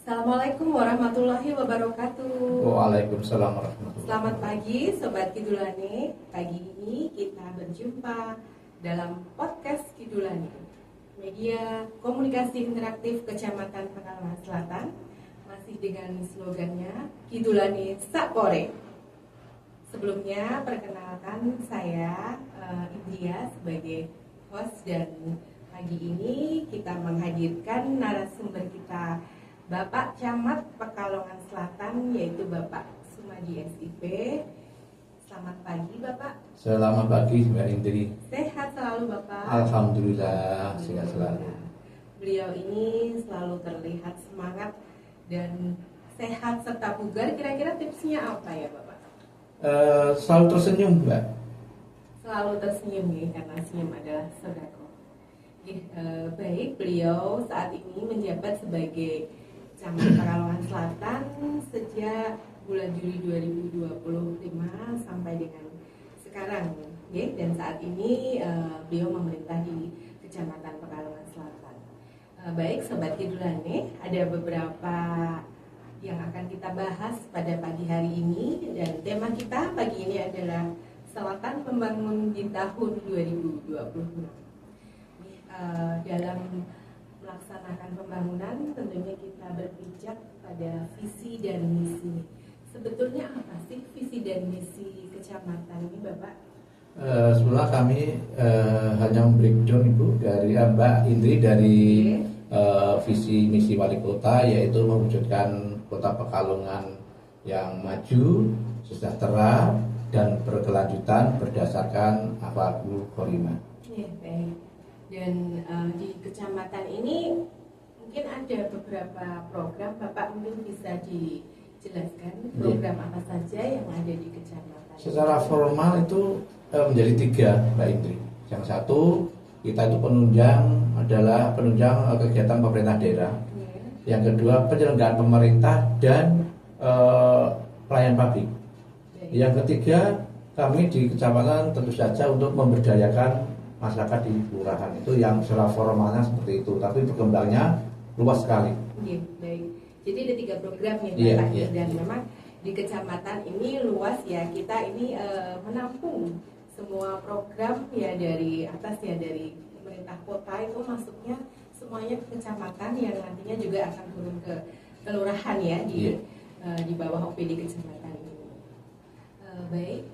Assalamualaikum warahmatullahi wabarakatuh. Waalaikumsalam warahmatullahi Selamat wabarakatuh. pagi Sobat Kidulane. Pagi ini kita berjumpa dalam podcast Kidulane, media komunikasi interaktif Kecamatan Pekalongan Selatan, masih dengan slogannya Kidulane Sakpore. Sebelumnya perkenalkan saya Indria sebagai host, dan pagi ini kita menghadirkan narasumber kita, Bapak Camat Pekalongan Selatan, yaitu Bapak Sumadi SIP. Selamat pagi Bapak. Selamat pagi Mbak Indri. Sehat selalu Bapak. Alhamdulillah sehat selalu. Beliau ini selalu terlihat semangat dan sehat serta bugar. Kira-kira tipsnya apa ya Bapak? Selalu tersenyum Mbak. Selalu tersenyum ya, karena senyum adalah sedekah. Baik, beliau saat ini menjabat sebagai Camat Pekalongan Selatan sejak bulan Juli 2025 sampai dengan sekarang, ya. Dan saat ini beliau memerintah di Kecamatan Pekalongan Selatan. Baik, Sobat Kidulane, ada beberapa yang akan kita bahas pada pagi hari ini, dan tema kita pagi ini adalah Selatan Membangun di tahun 2026. Dalam melaksanakan pembangunan tentunya kita berpijak pada visi dan misi. Sebetulnya apa sih visi dan misi kecamatan ini Bapak? Sebenarnya kami hanya membreakdown Ibu dari Mbak Indri dari visi misi wali kota, yaitu mewujudkan kota Pekalongan yang maju, sejahtera, dan berkelanjutan berdasarkan akhlakul karimah. Ya, baik. Dan di kecamatan ini mungkin ada beberapa program, Bapak mungkin bisa dijelaskan program apa saja yang ada di kecamatan. Secara formal itu menjadi 3 Mbak Indri. Yang satu, kita itu adalah penunjang kegiatan pemerintah daerah. Ya. Yang kedua, penyelenggaraan pemerintah dan pelayan publik. Yang ketiga, kami di kecamatan tentu saja untuk memberdayakan masyarakat di kelurahan. Itu yang secara formalnya seperti itu, tapi berkembangnya luas sekali. Iya, baik. Jadi ada 3 program ya Iya, Bapak, iya. dan memang di kecamatan ini luas ya. Kita ini menampung semua program ya dari atas ya, dari pemerintah kota itu masuknya semuanya ke kecamatan, yang nantinya juga akan turun ke kelurahan ya di bawah OPD kecamatan ini. Baik,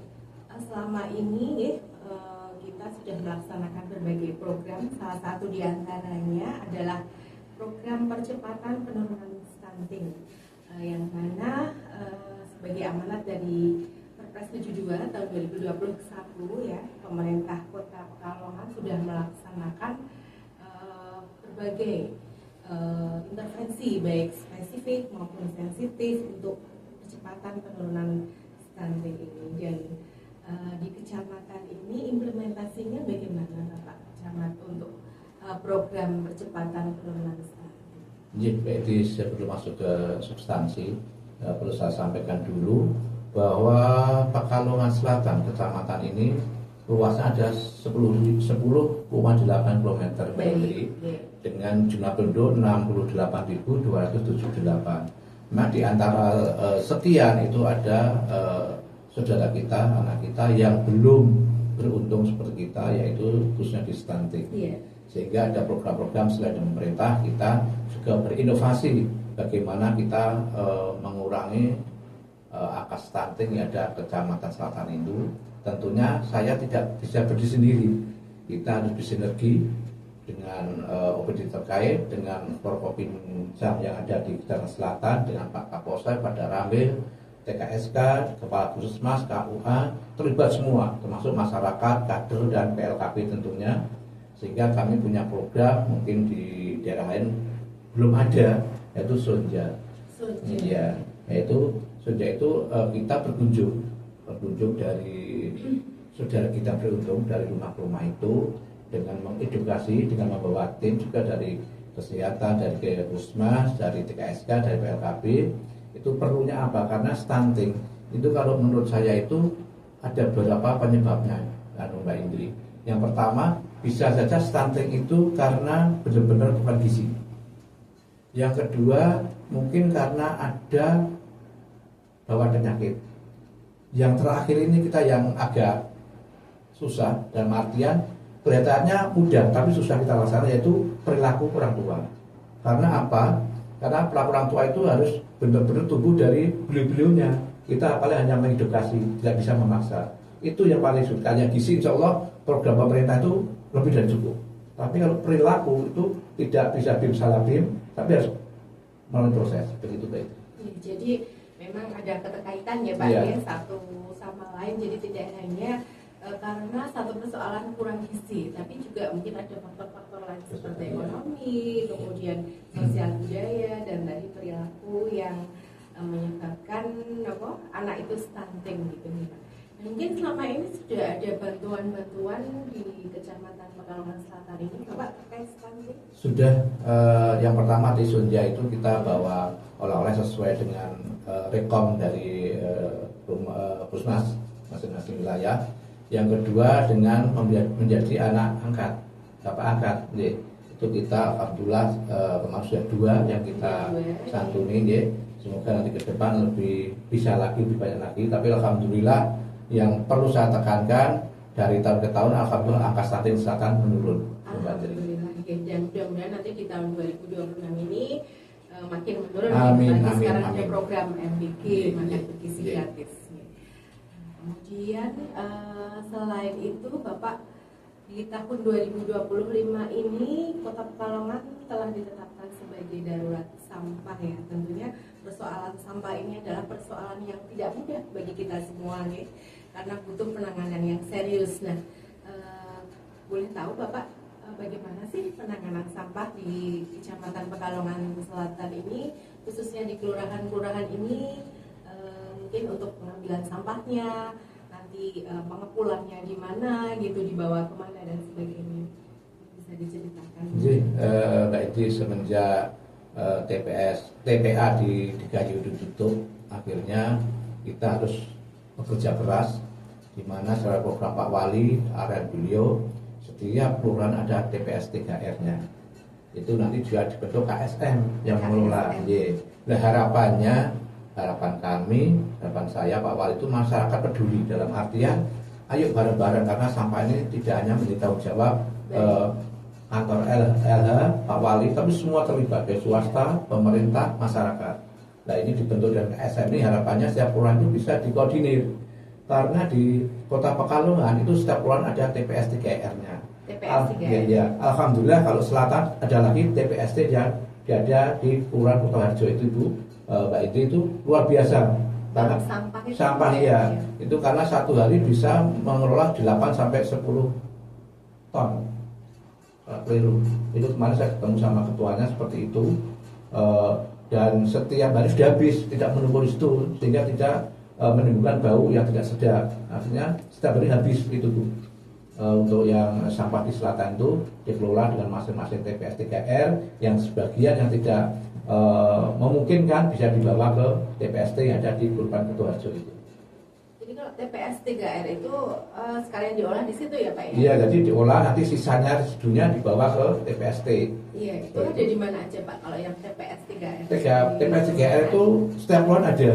selama ini kita sudah melaksanakan berbagai program. Salah satu di antaranya adalah program percepatan penurunan stunting, yang mana sebagai amanat dari Perpres 72 tahun 2021 ya, pemerintah Kota Pekalongan sudah melaksanakan berbagai intervensi baik spesifik maupun sensitif untuk percepatan penurunan stunting ini. Dan di kecamatan ini implementasinya bagaimana Pak Camat untuk program percepatan penurunan stunting? Jadi sebelum masuk ke substansi, perlu saya sampaikan dulu bahwa Pekalongan Selatan kecamatan ini luasnya ada 10,8 km dengan jumlah penduduk 68.278. Nah, di antara sekian itu ada saudara kita, anak kita yang belum beruntung seperti kita, yaitu khususnya di stunting. Sehingga ada program-program selain dari pemerintah, kita juga berinovasi bagaimana kita mengurangi angka stunting yang ada kecamatan Selatan itu. Tentunya saya tidak bisa berdiri sendiri, kita harus bersinergi dengan OPD terkait, dengan Forkopimda yang ada di Kecamatan Selatan, dengan Pak Kapolsek, Pak Ramil, TKSK, Kepala Puskesmas, KUA, terlibat semua, termasuk masyarakat, kader, dan PLKP tentunya. Sehingga kami punya program, mungkin di daerah lain belum ada, yaitu Sonja. Ya, yaitu Sonja itu kita berkunjung dari saudara kita beruntung dari rumah ke rumah itu, dengan mengedukasi, dengan membawa tim juga dari kesehatan, dari Puskesmas, dari TKSK, dari PLKP. Itu perlunya apa? Karena stunting itu kalau menurut saya itu ada beberapa penyebabnya, Mbak Indri. Yang pertama, bisa saja stunting itu karena benar-benar kekurangan gizi. Yang kedua mungkin karena ada bawaan penyakit. Yang terakhir ini kita yang agak susah dan artian kelihatannya mudah tapi susah kita laksanakan, yaitu perilaku orang tua. Karena apa? Karena perilaku orang tua itu harus benar-benar tumbuh dari beliau-beliaunya. Kita paling hanya mengedukasi, tidak bisa memaksa. Itu yang paling sulit. Yang gizi insya Allah program pemerintah itu lebih dari cukup. Tapi kalau perilaku itu tidak bisa bim salah bim, tapi harus melalui proses begitu baik. Ya, jadi memang ada keterkaitan ya Pak ya, satu sama lain. Jadi tidak hanya karena satu persoalan kurang gizi, tapi juga mungkin ada faktor-faktor lain seperti ekonomi, kemudian sosial budaya dan tadi perilaku yang menyebabkan anak itu stunting gitu nih Pak. Mungkin selama ini sudah ada bantuan-bantuan di Kecamatan Pekalongan Selatan ini Bapak terkait stunting? Sudah, yang pertama di Sunja itu kita bawa oleh-oleh sesuai dengan rekom dari Pusmas masing-masing wilayah. Yang kedua dengan menjadi anak angkat, bapak angkat, itu kita alhamdulillah kemarin sudah 2 yang kita santuni, semoga nanti ke depan lebih bisa lagi, lebih banyak lagi. Tapi alhamdulillah yang perlu saya tekankan dari tahun ke tahun alhamdulillah angka stunting selatan menurun. Alhamdulillah, dan mudah-mudahan nanti di tahun 2026 ini makin menurun. Amin, sekarang amin. ada program MBG, makan bergizi gratis. Kemudian selain itu Bapak, di tahun 2025 ini Kota Pekalongan telah ditetapkan sebagai darurat sampah ya. Tentunya persoalan sampah ini adalah persoalan yang tidak mudah bagi kita semua nih, karena butuh penanganan yang serius. Nah, boleh tahu Bapak bagaimana sih penanganan sampah di Kecamatan Pekalongan Selatan ini, khususnya di kelurahan-kelurahan ini? Mungkin untuk pengambilan sampahnya, nanti pengepulannya di mana gitu, dibawa kemana dan sebagainya, bisa diceritakan? Jadi, itu semenjak TPA di Gayo ditutup, akhirnya kita harus bekerja keras, di mana secara program Pak Wali, area beliau, setiap kelurahan ada TPS 3R-nya. Itu nanti juga dibentuk KSM yang mengelola. Nah, harapan kami, harapan saya Pak Wali itu masyarakat peduli, dalam artian ayo bareng-bareng, karena sampah ini tidak hanya menjadi tanggung jawab kantor LH Pak Wali, tapi semua terlibat, dari swasta, pemerintah, masyarakat. Nah, ini dibentuk dengan KSM ini, harapannya setiap kelurahan itu bisa dikoordinir, karena di Kota Pekalongan itu setiap kelurahan ada TPS 3R-nya. Ya, alhamdulillah kalau selatan ada lagi TPST yang ada di Kelurahan Kutoharjo itu Bu. Mbak Edi, itu luar biasa karena sampah ya. Itu karena satu hari bisa mengelola 8 sampai 10 ton keliru. Itu kemarin saya ketemu sama ketuanya seperti itu, dan setiap hari sudah habis, tidak menunggu di situ sehingga tidak menimbulkan bau yang tidak sedap. Artinya setiap hari habis itu Bu. Untuk yang sampah di selatan itu dikelola dengan masing-masing TPS 3R, yang sebagian yang tidak memungkinkan bisa dibawa ke TPST yang ada di Kelurahan Kutoharjo itu. Jadi kalau TPS 3R itu sekalian diolah di situ ya Pak ya? Iya, jadi diolah, nanti sisanya residunya dibawa ke TPST. Iya, itu ada di mana aja Pak kalau yang TPS 3R? TPS 3R itu setiap kelurahan ada.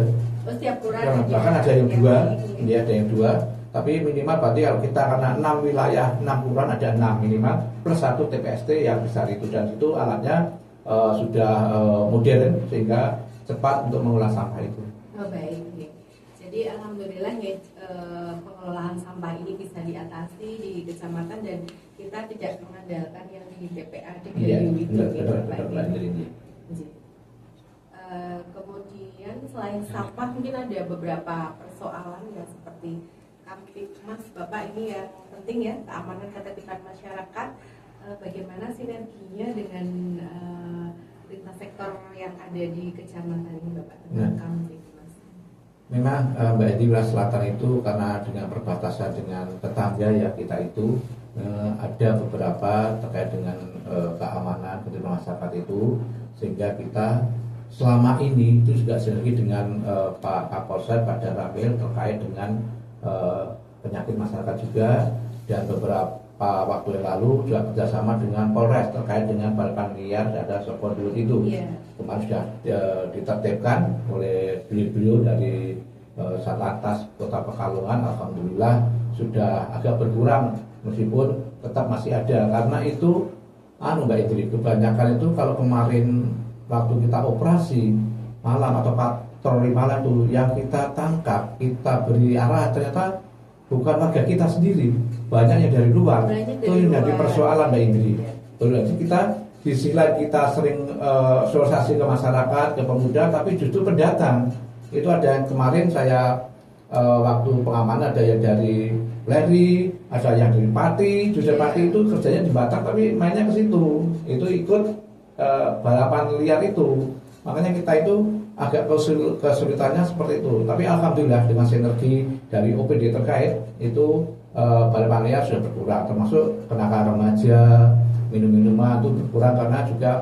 Oh, setiap kelurahan. Bahkan ada yang 2, ya ada yang 2. Tapi minimal berarti kalau kita karena 6 wilayah, 6 kelurahan ada 6 minimal plus 1 TPST yang besar itu, dan itu alatnya sudah modern sehingga cepat untuk mengolah sampah itu. Oh baik. Jadi alhamdulillah ya, pengelolaan sampah ini bisa diatasi di kecamatan dan kita tidak mengandalkan yang di TPA di Gayo itu. Kemudian selain sampah mungkin ada beberapa persoalan ya, seperti Kamtipmas Bapak ini yang penting ya, keamanan ketertiban masyarakat. Bagaimana sinerginya dengan lintas sektor yang ada di kecamatan ini Bapak tentang Kamtipmas? Memang Mbak Edi, wilayah selatan itu karena dengan perbatasan dengan tetangga ya kita itu ada beberapa terkait dengan keamanan ketertiban masyarakat itu, sehingga kita selama ini itu juga sinergi dengan Pak Kapolsek, Pak Daramil terkait dengan penyakit masyarakat juga, dan beberapa beberapa waktu yang lalu juga kerjasama dengan Polres terkait dengan balapan liar ada Sokondul itu. Kemarin sudah ditertibkan oleh beliau dari Satlantas Kota Pekalongan. Alhamdulillah sudah agak berkurang meskipun tetap masih ada, karena itu Mbak Indri, kebanyakan itu kalau kemarin waktu kita operasi malam atau patroli malam itu yang kita tangkap, kita beri arah, ternyata bukan warga kita sendiri, banyak yang dari luar. Itu yang jadi persoalan Mbak Indri. Jadi kita di sisi lain kita sering sosialisasi ke masyarakat, ke pemuda, tapi justru pendatang. Itu ada yang kemarin saya waktu pengamanan ada yang dari Leri, ada yang dari Pati, Jose Pati itu kerjanya di Batak tapi mainnya ke situ. Itu ikut balapan liar itu. Makanya kita itu agak kesulitannya seperti itu. Tapi alhamdulillah dengan sinergi dari OPD terkait itu balapan liar sudah berkurang, termasuk kenakalan remaja, minum-minuman itu berkurang karena juga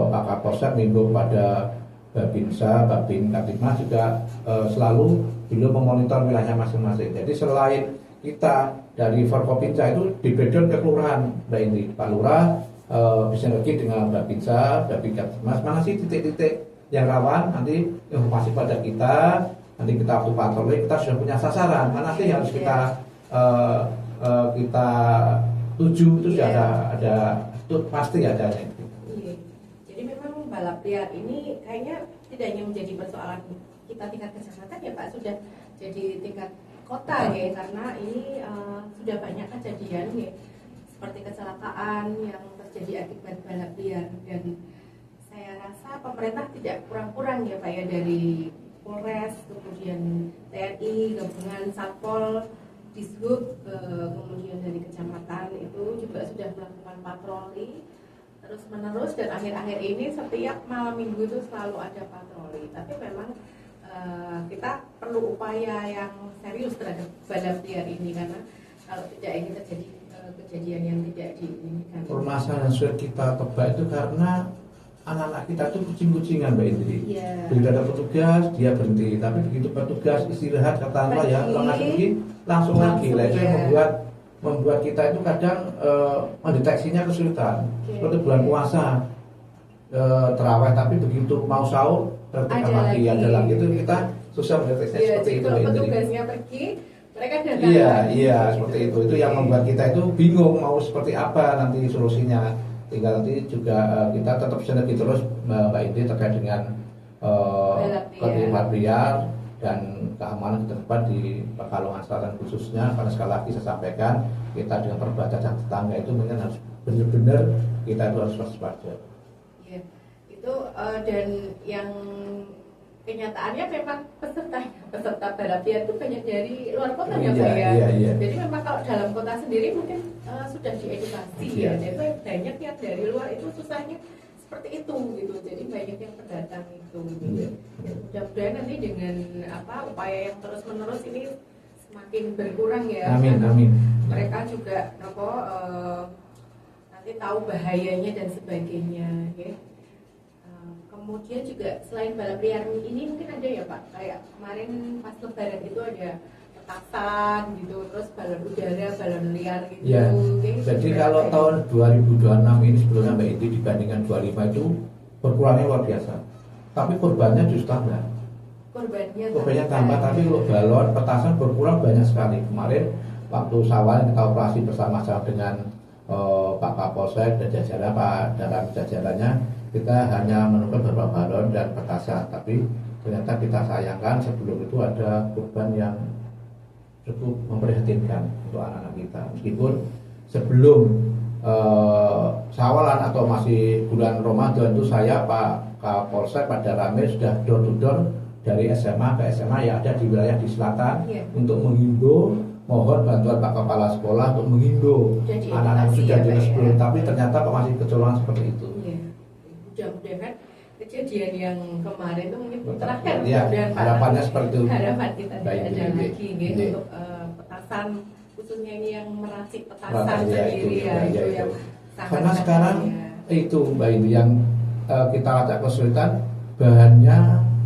Pak Kapolsek menghimbau pada Babinsa, Babin Kaptimnas juga selalu beliau memonitor wilayahnya masing-masing. Jadi selain kita dari Forkopimda itu dibedon ke kelurahan, Mbak Indri, Pak Lurah bersinergi dengan Babinsa, Babin Kaptimnas, mana sih titik-titik yang rawan, nanti informasi pada kita, nanti kita waktu patroli kita sudah punya sasaran, mana sih yang harus kita tuju, itu sudah ada itu pasti ada. Jadi memang balap liar ini kayaknya tidak hanya menjadi persoalan kita tingkat kecamatan ya Pak, sudah jadi tingkat kota ya, karena ini sudah banyak kejadian ya, seperti kecelakaan yang terjadi akibat balap liar, dan saya rasa pemerintah tidak kurang-kurang ya Pak ya, dari Polres, kemudian TNI, gabungan Satpol, Dishub, kemudian dari kecamatan itu juga sudah melakukan patroli terus menerus, dan akhir-akhir ini setiap malam minggu itu selalu ada patroli. Tapi memang kita perlu upaya yang serius terhadap balap liar ini, karena kalau tidak ingin terjadi kejadian yang tidak diinginkan. Permasalahan sudah kita tebak itu karena anak-anak kita itu kucing-kucingan Mbak Indri. Bila ada petugas dia berhenti, tapi begitu petugas istirahat katakanlah ya langsung lagi. Lah itu yang membuat kita itu kadang mendeteksinya kesulitan. Seperti bulan puasa terawih, tapi begitu mau sahur ada lagi itu kita susah mendeteksinya seperti itu. Kalau petugasnya pergi, mereka datang. Iya seperti itu. Itu yang membuat kita itu bingung mau seperti apa nanti solusinya. Tinggal nanti juga kita tetap sinergi terus Mbak Indri terkait dengan balap liar dan keamanan ke depan di Pekalongan Selatan khususnya, karena sekali lagi saya sampaikan kita dengan perbatasan tetangga itu mungkin harus benar-benar kita itu harus waspada. Iya, itu dan yang kenyataannya memang peserta balap liar itu banyak dari luar kota ya Pak ya. Iya. Jadi memang kalau dalam kota sendiri mungkin sudah diedukasi ya, jadi banyak yang dari luar itu susahnya seperti itu gitu, jadi banyak yang pendatang itu gitu. Ya, mudah-mudahan nanti dengan upaya yang terus-menerus ini semakin berkurang ya. Amin. Mereka juga nanti tahu bahayanya dan sebagainya ya. Kemudian juga selain balap liar ini mungkin ada ya Pak, kayak kemarin pas Lebaran itu ada petasan gitu, terus balon udara, balon liar gitu. Ya. Jadi kalau tahun 2026 ini sebelumnya Mbak Indri dibandingkan 25 itu berkurangnya luar biasa. Tapi korbannya justru tambah. Korbannya tambah, tapi kalau balon petasan berkurang banyak sekali. Kemarin waktu Syawal kita operasi bersama-sama dengan Pak Kapolsek dan jajaran Pak dalam jajarannya, kita hanya menemukan beberapa balon dan petasan, tapi ternyata kita sayangkan sebelum itu ada korban yang cukup memprihatinkan untuk anak-anak kita. Meskipun sebelum Syawalan atau masih bulan Ramadan itu saya Pak Kapolsek pada Rame sudah door to door dari SMA ke SMA yang ada di wilayah di selatan untuk menghimbau, mohon bantuan Pak Kepala Sekolah untuk menghimbau anak-anak sudah jelas sebelum, tapi ternyata masih kecolongan seperti itu. Mudah-mudahan kejadian yang kemarin itu mungkin terakhir dan harapannya seperti itu. Harapan kita tidak ada lagi gitu untuk petasan, khususnya ini yang meracik petasan sendiri itu yang sangat. Karena sekarang itu Mbak Indri yang kita lacak kesulitan, bahannya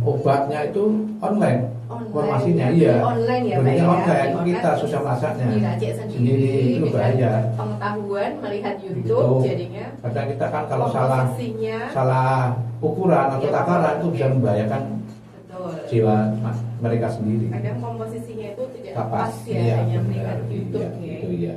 obatnya itu online. informasinya, online ya Pak belinya ya, online, kita susah masaknya diracik sendiri itu bahaya. Pengetahuan melihat YouTube jadinya. Kadang kita kan kalau salah ukuran atau takaran itu bisa membahayakan jiwa mereka sendiri. Kadang komposisinya itu tidak pas ya, iya, hanya melihat YouTube iya, ya. Iya.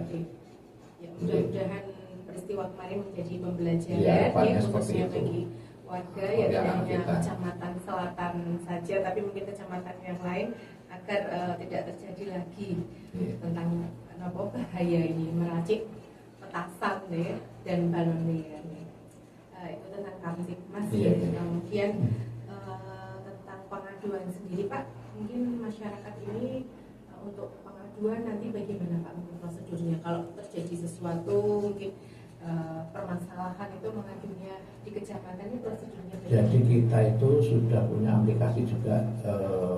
Ya, mudah-mudahan peristiwa kemarin menjadi pembelajaran ya, khususnya bagi warga ya, tidak hanya kita. Kecamatan Selatan saja, tapi mungkin kecamatan yang lain agar tidak terjadi lagi tentang bahaya ini meracik petasan ya, dan balon liar. Itu tentang Kamtibmas ya. Kemudian tentang pengaduan sendiri Pak, mungkin masyarakat ini untuk pengaduan nanti bagaimana Pak untuk prosedurnya kalau terjadi sesuatu mungkin permasalahan itu mengadunya di kecamatan ini prosedurnya bagaimana? Jadi kita itu sudah punya aplikasi juga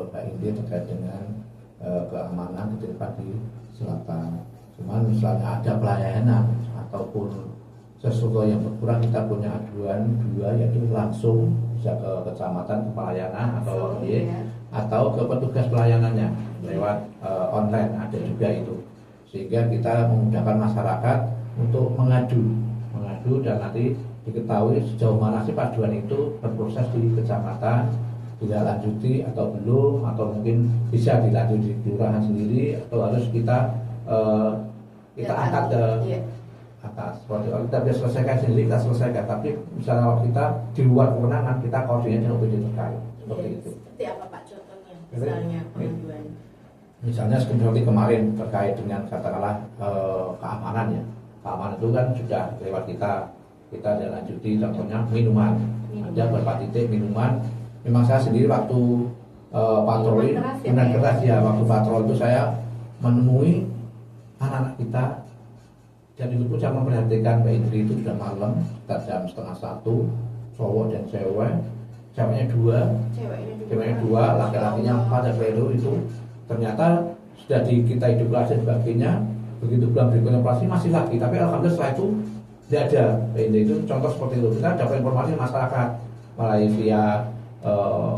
Pak Indi terkait dengan keamanan ketertiban di selatan. Cuman misalnya ada pelayanan ataupun sesuatu yang berkurang, kita punya aduan dua, yaitu langsung bisa ke kecamatan ke pelayanan atau ke petugas pelayanannya lewat online, ada juga itu, sehingga kita memudahkan masyarakat untuk mengadu dan nanti diketahui sejauh mana sih aduan itu berproses di kecamatan, tidak lanjuti atau belum, atau mungkin bisa dilanjuti di kelurahan sendiri, atau harus kita angkat ke atas. Kalau kita bisa selesaikan sendiri, kita selesaikan. Tapi misalnya kita di luar kewenangan, kita koordinasi dengan OPD terkait. Seperti itu. Seperti apa Pak contohnya? Misalnya pengaduan. Misalnya seperti kemarin terkait dengan katakanlah keamanan ya. Keamanan itu kan sudah lewat kita ada lanjuti, contohnya minuman. Ada beberapa titik minuman. Memang saya sendiri waktu patroli, minuman keras ya, waktu patroli itu saya menemui anak-anak kita. Dan itu pun saya memperhatikan Mbak Indri, itu sudah malam, sekitar jam 12:30, cowok dan ceweknya dua, ceweknya dua, laki-lakinya 4, dan peluru itu ternyata sudah kita edukasi dan sebagainya. Begitu bulan berikutnya operasi masih lagi, tapi alhamdulillah setelah itu tidak ada. Mbak Indri itu contoh seperti itu. Kita dapat informasi masyarakat melalui via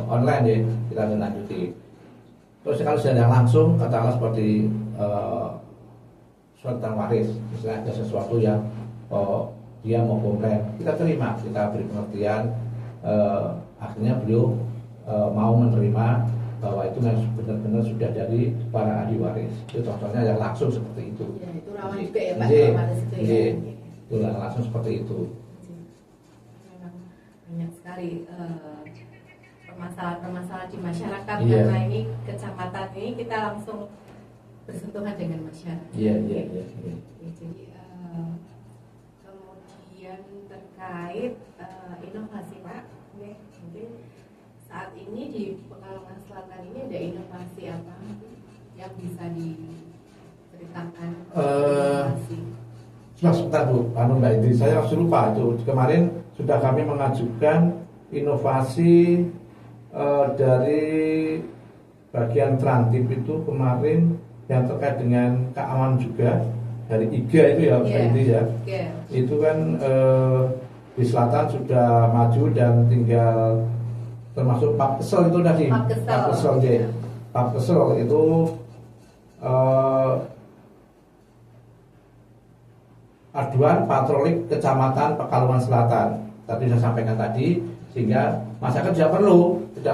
online ya, kita lanjuti. Terus kalau sudah langsung, katakanlah seperti surat waris, misalnya ada sesuatu yang dia mau komplain, kita terima, kita beri pengertian, akhirnya beliau mau menerima bahwa itu benar-benar sudah dari para ahli waris. Itu contohnya yang langsung seperti itu. Ya, itu rawan juga ya Pak, itu langsung seperti itu. Memang banyak sekali permasalahan-permasalahan di masyarakat, karena ini kecamatan ini kita langsung bersentuhan dengan masyarakat. Iya. Jadi kemudian terkait inovasi Pak, mungkin saat ini di Pekalongan Selatan ini ada inovasi apa yang bisa diceritakan? Sebentar Bu, Mbak Indri, saya masih lupa itu kemarin sudah kami mengajukan inovasi dari bagian Trantip itu kemarin yang terkait dengan keamanan juga dari IGA itu ya Mbak Indri ya. Itu kan di selatan sudah maju dan tinggal termasuk Papkesel itu tadi. Papkesel itu aduan patroli kecamatan Pekalongan Selatan. Tadi saya sampaikan tadi, sehingga masyarakat tidak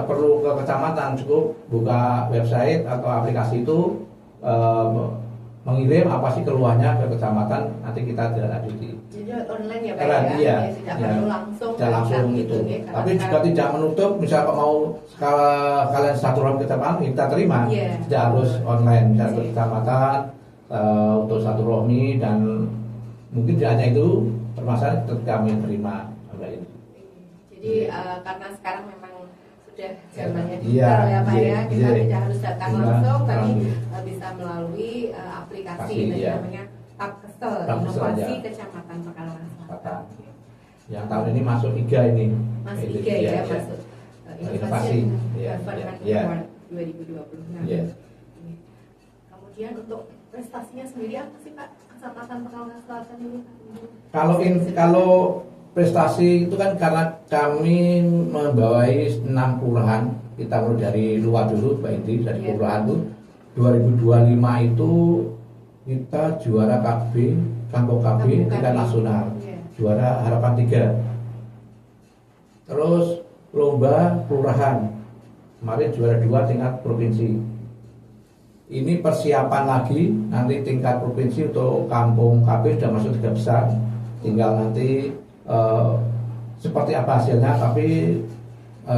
perlu ke kecamatan, cukup buka website atau aplikasi itu, mengirim apa sih keluhannya ke kecamatan, nanti kita tidak lanjuti. Jadi online ya Pak ya? Tidak perlu langsung itu. Tapi juga tidak menutup, misalnya mau kalian satu rohmi ke kecamatan, kita terima. Tidak harus online, misalnya ke kecamatan untuk satu rohmi, dan mungkin tidak hanya itu, permasalahan tetap kami terima. Jadi karena sekarang memang sudah zamannya digital ya Pak ya, kita tidak harus datang langsung, tapi bisa melalui aplikasi namanya Papkesel, inovasi Kecamatan Pekalongan Selatan. Yang tahun ini masuk IGA ini. Masuk IGA ya, masuk inovasi Government Award 2026. Kemudian untuk prestasinya sendiri apa sih Pak Kecamatan Pekalongan Selatan ini? Kalau prestasi itu kan karena kami membawai 6 kelurahan, kita mulai dari luar dulu Mbak Indri, dari kelurahan itu 2025 itu kita juara KB, Kampung KB tingkat nasional, juara harapan 3. Terus lomba kelurahan, kemarin juara 2 tingkat provinsi. Ini persiapan lagi, nanti tingkat provinsi untuk Kampung KB sudah masuk 3 besar, tinggal nanti seperti apa hasilnya, tapi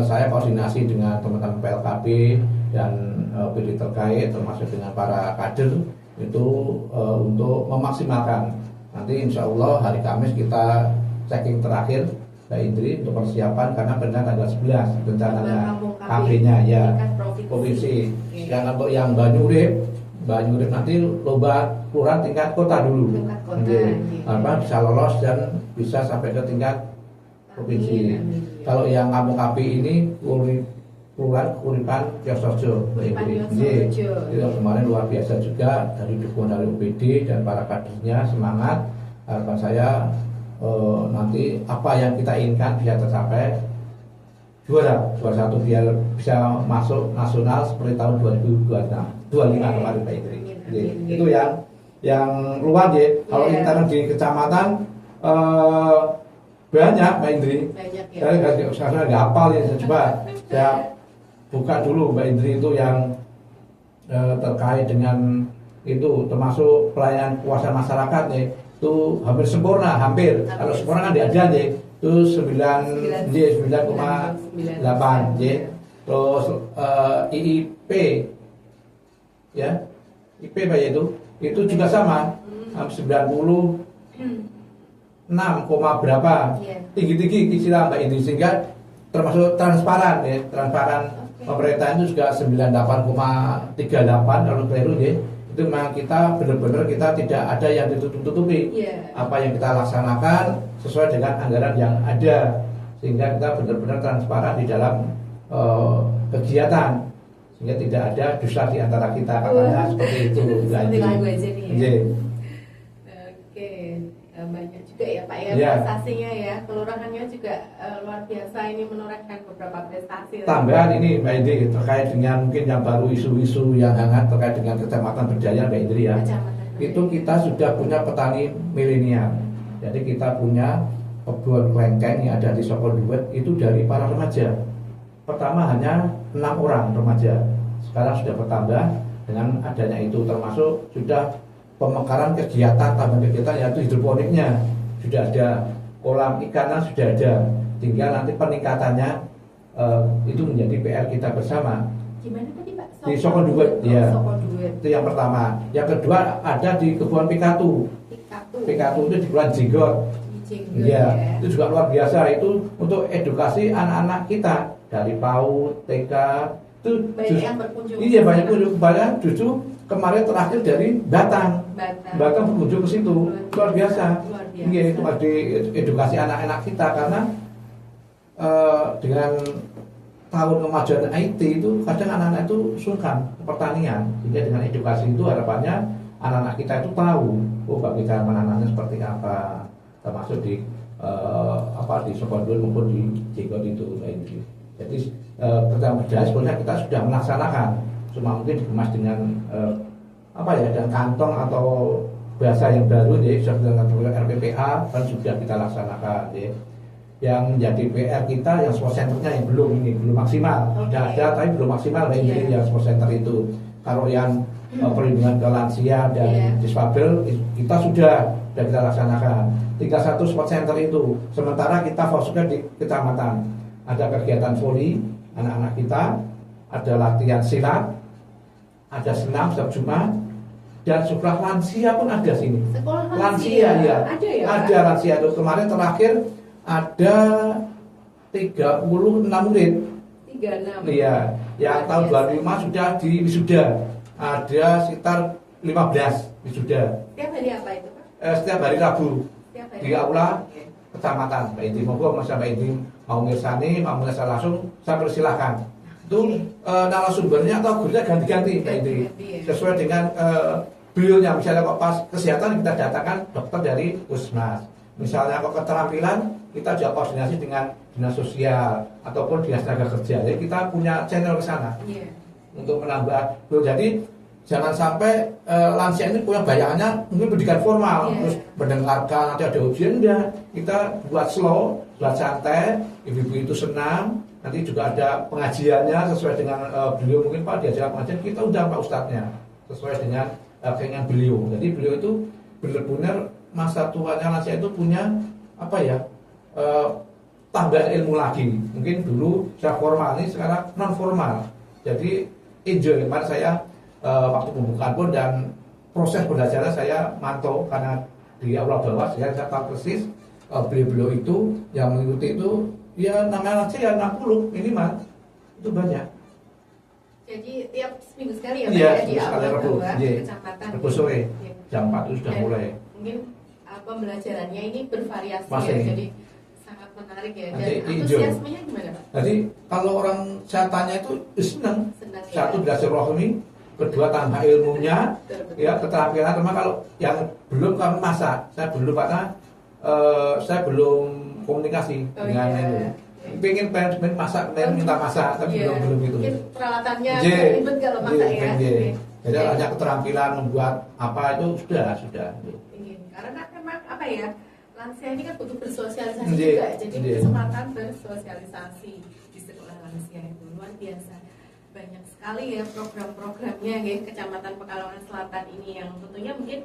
saya koordinasi dengan teman-teman PLKB dan PD terkait termasuk dengan para kader itu untuk memaksimalkan. Nanti insya Allah hari Kamis kita checking terakhir Mbak Indri untuk persiapan, karena benar tanggal 11 rencananya KB-nya ya provinsi. Dan untuk yang Banyurip nanti lomba kelurahan tingkat kota dulu, apa bisa lolos dan bisa sampai ke tingkat provinsi. Kalau yang Kampung KB ini kelurahan Kuripan Yosojo, itu kemarin luar biasa juga dari dukungan dari UPD dan para kadernya, semangat. Harapan saya nanti apa yang kita inginkan bisa tercapai, juara 1 biar bisa masuk nasional seperti tahun 2025 kemarin Pak Indri. Itu yang luar ya. Kalau internet di kecamatan banyak Mbak Indri. Saya nggak hafal ya, coba saya buka dulu Mbak Indri itu yang terkait dengan itu, termasuk pelayanan kuasa masyarakat ya, itu hampir sempurna, hampir. Kalau sempurna kan diajar ya, itu 9,8 ya. Terus IIP ya, IP Pak ya, itu juga sama, 96, berapa, tinggi istilah Mbak Indri, sehingga termasuk transparan ya, transparan pemerintah itu juga 98,38 kalau keliru ya. Itu memang kita benar-benar kita tidak ada yang ditutup-tutupi. Apa yang kita laksanakan sesuai dengan anggaran yang ada, sehingga kita benar-benar transparan di dalam kegiatan, sehingga tidak ada dusta di antara kita, katanya seperti itu. Seperti lagu aja nih ya. Oke, banyak juga ya Pak ya prestasinya ya, kelurahannya juga luar biasa ini menorehkan beberapa prestasi. Tambahan ini Mbak Indri terkait dengan mungkin yang baru isu-isu yang hangat terkait dengan Kecamatan Berjaya Mbak Indri ya. Itu kita sudah punya petani milenial. Jadi kita punya kebun kelengkeng yang ada di Sokoduet itu dari para remaja. Pertama hanya 6 orang remaja, sekarang sudah bertambah dengan adanya itu, termasuk sudah pemekaran kegiatan, tambahan kegiatan yaitu hidroponiknya sudah ada, kolam ikannya sudah ada, tinggal nanti peningkatannya itu menjadi PR kita bersama. Gimana tadi Pak? Di Sokoduet ya. Sokoduet. Itu yang pertama. Yang kedua ada di Kebun Pikatu. Pikatu itu di Bulan Jenggot. Iya, itu juga luar biasa, itu untuk edukasi anak-anak kita dari PAUD, TK, itu banyak yang berkunjung. Iya, banyak berkunjung. Banyak justru kemarin terakhir dari Batang berkunjung ke situ, luar biasa. Iya, itu ada edukasi anak-anak kita, karena dengan tahun kemajuan IT itu kadang anak-anak itu sungkan pertanian, sehingga dengan edukasi itu harapannya anak-anak kita itu tahu, bagaimana cara menanamnya seperti apa, termasuk di di Sokoduet maupun di Jenggot itu. Jadi Kecamatan Berjaya sebenarnya kita sudah melaksanakan, cuma mungkin dikemas dengan dengan kantong atau bahasa yang baru ya, sudah dengan RPPA kan sudah kita laksanakan ya. Yang menjadi PR kita yang sport centernya yang belum maksimal, sudah ada tapi belum maksimal yang sport center itu. Kalau yang perlindungan ke lansia dan disabel kita sudah kita laksanakan. Tinggal 1 sport center itu. Sementara kita fokusnya di kecamatan. Ada kegiatan voli anak-anak kita, ada latihan silat, ada senam setiap Jumat, dan sekolah lansia pun ada sini. Sekolah lansia ya. Ada lansia itu. Kemarin terakhir ada 36 murid. 36. Iya, yang tahun 2005 sudah di wisuda. Ada sekitar 15 wisuda. Setiap hari apa itu Pak? Setiap hari Rabu di aula kecamatan. Mbak Indri, monggo Mas Mbak Indri mau ngirsani, mau ngirsani langsung, saya persilahkan. Itu narasumbernya atau gurunya ganti-ganti Mbak Indri, sesuai dengan beliaunya. Misalnya kok pas kesehatan kita datangkan dokter dari Puskesmas. Misalnya kok keterampilan kita juga koordinasi dengan dinas sosial ataupun dinas tenaga kerja. Jadi kita punya channel ke sana untuk menambah. Jadi jangan sampai lansia ini punya bayangannya mungkin pendidikan formal, terus mendengarkan nanti ada ujian, enggak. Kita buat slow, buat santai, ibu-ibu itu senang. Nanti juga ada pengajiannya sesuai dengan beliau, mungkin Pak diajar pengajian, kita undang Pak Ustadznya sesuai dengan keinginan beliau. Jadi beliau itu benar-benar masa tuanya lansia itu punya apa ya, tambahan ilmu lagi. Mungkin dulu secara formal, ini sekarang non formal. Jadi enjoy. Kemarin saya waktu pembukaan pun dan proses belajarnya saya mantau karena di aula bawah, saya tahu persis beliau-beliau itu yang mengikuti itu ya namanya lansia ya 60 minimal, itu banyak. Jadi tiap seminggu sekali ya Pak Iya, di aula bawah kecamatan. Rebu sore jam 4 itu sudah mulai. Mungkin pembelajarannya ini bervariasi masih. Ya, jadi sangat menarik ya. Dan antusiasmenya gimana Pak? Jadi kalau orang saya tanya itu senang. Satu belajar rohani, kedua tambah ilmunya, ya keterampilan. Cuma kalau yang belum kami masak, saya belum karena saya belum komunikasi dengan itu. Pengen masak, pengen minta masak, tapi belum itu. Mungkin peralatannya ribet kalau masak ya. Jadi hanya keterampilan membuat apa itu sudah. Karena memang apa ya, lansia ini kan butuh bersosialisasi juga. Jadi kesempatan bersosialisasi di sekolah lansia itu luar biasa. Banyak sekali ya program-programnya ya Kecamatan Pekalongan Selatan ini yang tentunya mungkin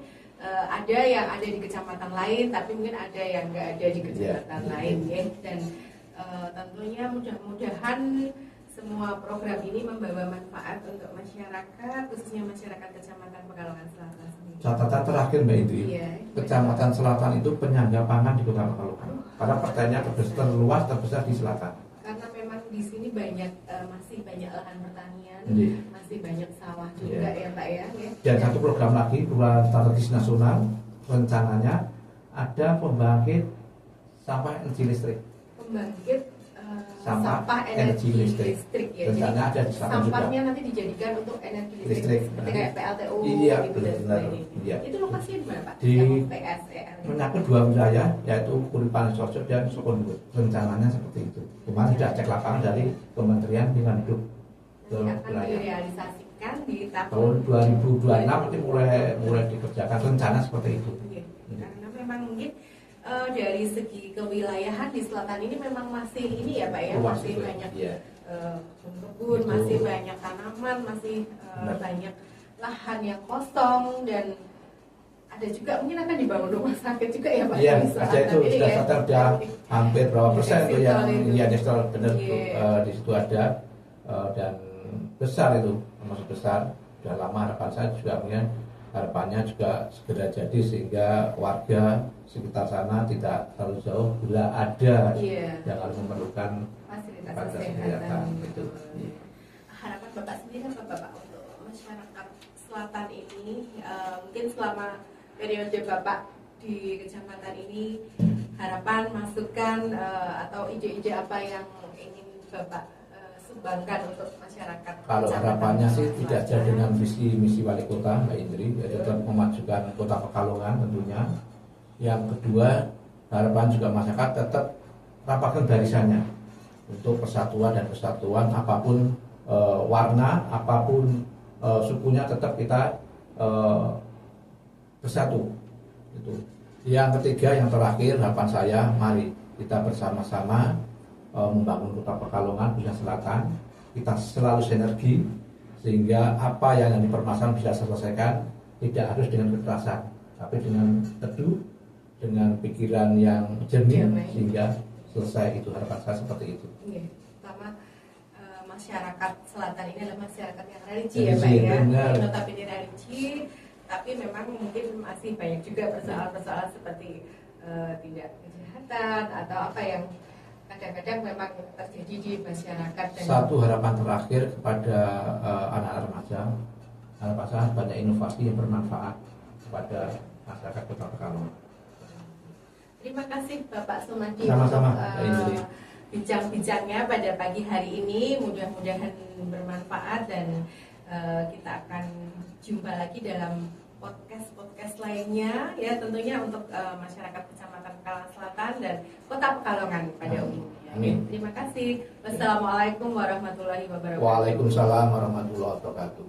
ada yang ada di kecamatan lain, tapi mungkin ada yang nggak ada di kecamatan lain ya. Dan tentunya mudah-mudahan semua program ini membawa manfaat untuk masyarakat, khususnya masyarakat Kecamatan Pekalongan Selatan sendiri. Catatan terakhir Mbak Indri, Kecamatan Selatan itu penyangga pangan di Kota Pekalongan. Karena pertanyaan terluas terbesar di selatan. Karena memang di sini masih banyak lahan pertanian, masih banyak sawah juga ya Pak ya. Dan satu program lagi, program strategis nasional, rencananya ada pembangkit sampah energi listrik. Pembangkit sampah energi listrik ya. Rencananya ada di sana juga. Sampahnya nanti dijadikan untuk energi listrik seperti kayak PLTU gitu dan sebagainya. Itu lokasinya di mana Pak? Di PSER. menyangkut dua wilayah yaitu Kuripan Sorso dan Sokonbut. Rencananya seperti itu. Kemarin sudah cek lapangan dari Kementerian Lingkungan Hidup. Akan direalisasikan di tahun 2026 nanti mulai dikerjakan, rencana seperti itu. Karena memang mungkin dari segi kewilayahan di selatan ini memang masih ini ya Pak ya, masih banyak kebun, masih banyak tanaman, masih banyak lahan yang kosong, dan ada juga mungkin akan dibangun rumah sakit juga ya Pak. Iya, ada itu sudah hampir berapa persen itu yang digital benar di situ ada dan besar itu, termasuk besar. Sudah lama harapan saya juga punya harapannya juga segera jadi sehingga warga sekitar sana tidak terlalu jauh bila ada yang harus memerlukan fasilitas kesehatan gitu. Harapan Bapak sendiri apa Bapak untuk masyarakat selatan ini, mungkin selama periode Bapak di kecamatan ini, harapan, masukan atau ide-ide apa yang ingin Bapak sumbangkan untuk masyarakat? Kalau harapannya sih tidak ada dengan misi wali kota Mbak Indri, yaitu memajukan Kota Pekalongan tentunya. Yang kedua, harapan juga masyarakat tetap rapatkan barisannya untuk persatuan dan kesatuan, apapun warna, apapun sukunya, tetap kita bersatu. Itu. Yang ketiga, yang terakhir, harapan saya, mari kita bersama-sama membangun Kota Pekalongan khususnya selatan. Kita selalu sinergi sehingga apa yang dipermasalahan bisa selesaikan, tidak harus dengan kekerasan, tapi dengan teduh, dengan pikiran yang jernih sehingga selesai. Itu harapan saya seperti itu. Pertama, masyarakat selatan ini adalah masyarakat yang religi ya Pak ya. Notabene religi, tapi memang mungkin masih banyak juga persoalan-persoalan seperti tindak kejahatan atau apa yang kadang-kadang memang terjadi di masyarakat. Satu harapan terakhir kepada anak-anak remaja, harapan saya banyak inovasi yang bermanfaat kepada masyarakat Kota Pekalongan. Terima kasih Bapak Sumadi Sama-sama, untuk bincang-bincangnya pada pagi hari ini. Mudah-mudahan bermanfaat dan kita akan jumpa lagi dalam podcast lainnya ya, tentunya untuk masyarakat Kecamatan Pekalongan Selatan dan Kota Pekalongan pada umumnya. Amin. Terima kasih. Wassalamualaikum warahmatullahi wabarakatuh. Waalaikumsalam warahmatullahi wabarakatuh.